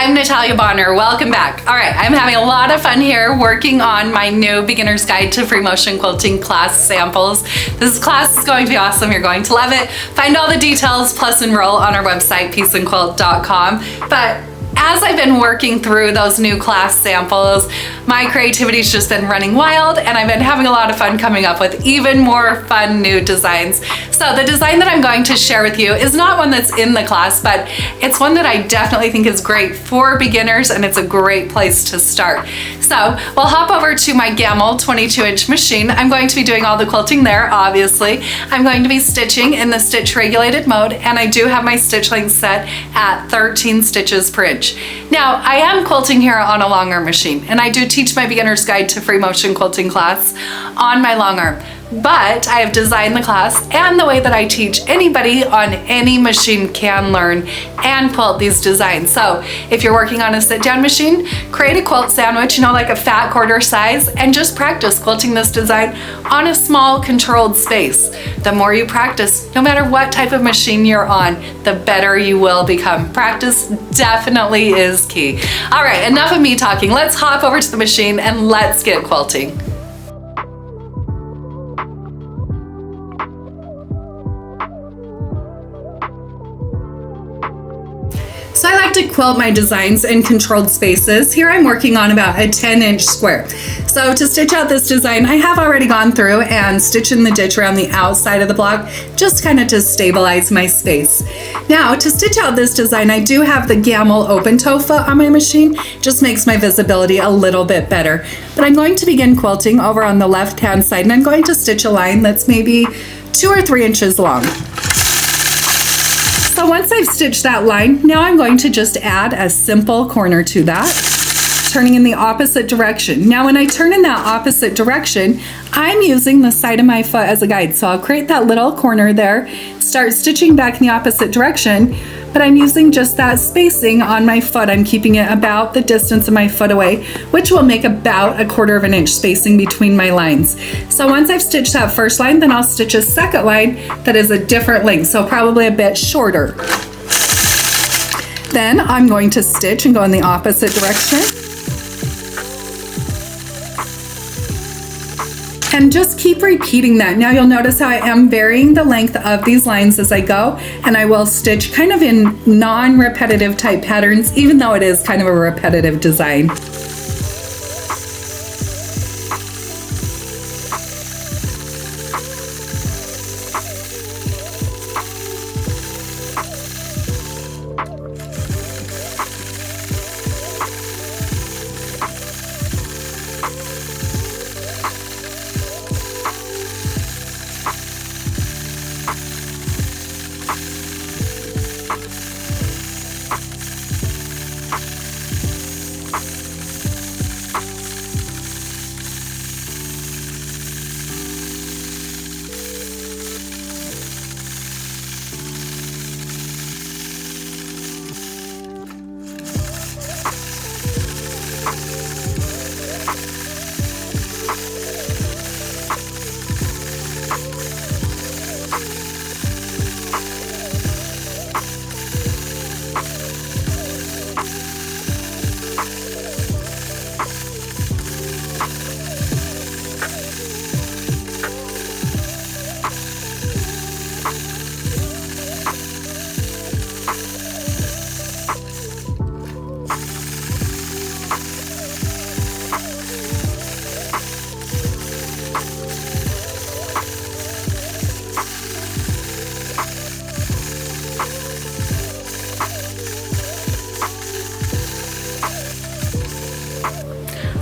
I'm Natalia Bonner. Welcome back. All right, I'm having a lot of fun here working on my new Beginner's Guide to Free Motion Quilting class samples. This class is going to be awesome. You're going to love it. Find all the details plus enroll on our website, peaceandquilt.com. But as I've been working through those new class samples, my creativity's just been running wild, and I've been having a lot of fun coming up with even more fun new designs. So the design that I'm going to share with you is not one that's in the class, but it's one that I definitely think is great for beginners, and it's a great place to start. So we'll hop over to my Gamble 22-inch machine. I'm going to be doing all the quilting there, obviously. I'm going to be stitching in the stitch regulated mode, and I do have my stitch length set at 13 stitches per inch. Now, I am quilting here on a long arm machine, and I do teach my Beginner's Guide to Free Motion Quilting class on my long arm. But I have designed the class and the way that I teach anybody on any machine can learn and quilt these designs. So if you're working on a sit-down machine, create a quilt sandwich, like a fat quarter size, and just practice quilting this design on a small controlled space. The more you practice, no matter what type of machine you're on, the better you will become. Practice definitely is key. All right, enough of me talking. Let's hop over to the machine and let's get quilting. So I like to quilt my designs in controlled spaces. Here I'm working on about a 10-inch square. So to stitch out this design, I have already gone through and stitched in the ditch around the outside of the block, just kind of to stabilize my space. Now to stitch out this design, I do have the Gamble open toe foot on my machine. Just makes my visibility a little bit better. But I'm going to begin quilting over on the left-hand side, and I'm going to stitch a line that's maybe 2 or 3 inches long. So once I've stitched that line, now I'm going to just add a simple corner to that, turning in the opposite direction. Now when I turn in that opposite direction, I'm using the side of my foot as a guide. So I'll create that little corner there, start stitching back in the opposite direction, but I'm using just that spacing on my foot. I'm keeping it about the distance of my foot away, which will make about 1/4 of an inch spacing between my lines. So once I've stitched that first line, then I'll stitch a second line that is a different length, so probably a bit shorter. Then I'm going to stitch and go in the opposite direction. And just keep repeating that. Now you'll notice how I am varying the length of these lines as I go, and I will stitch kind of in non-repetitive type patterns, even though it is kind of a repetitive design.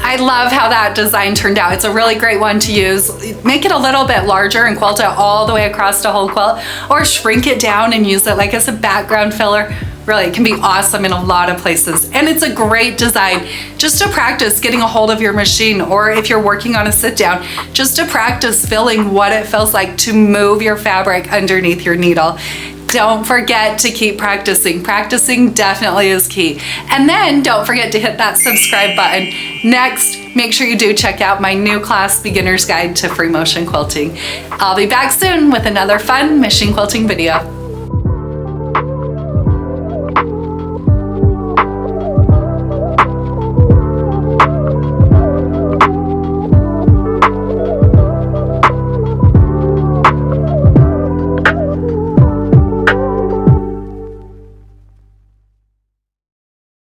I love how that design turned out. It's a really great one to use. Make it a little bit larger and quilt it all the way across the whole quilt, or shrink it down and use it like as a background filler. Really, it can be awesome in a lot of places. And it's a great design just to practice getting a hold of your machine, or if you're working on a sit down, just to practice feeling what it feels like to move your fabric underneath your needle. Don't forget to keep practicing. Practicing definitely is key. And then don't forget to hit that subscribe button. Next, make sure you do check out my new class, Beginner's Guide to Free Motion Quilting. I'll be back soon with another fun machine quilting video.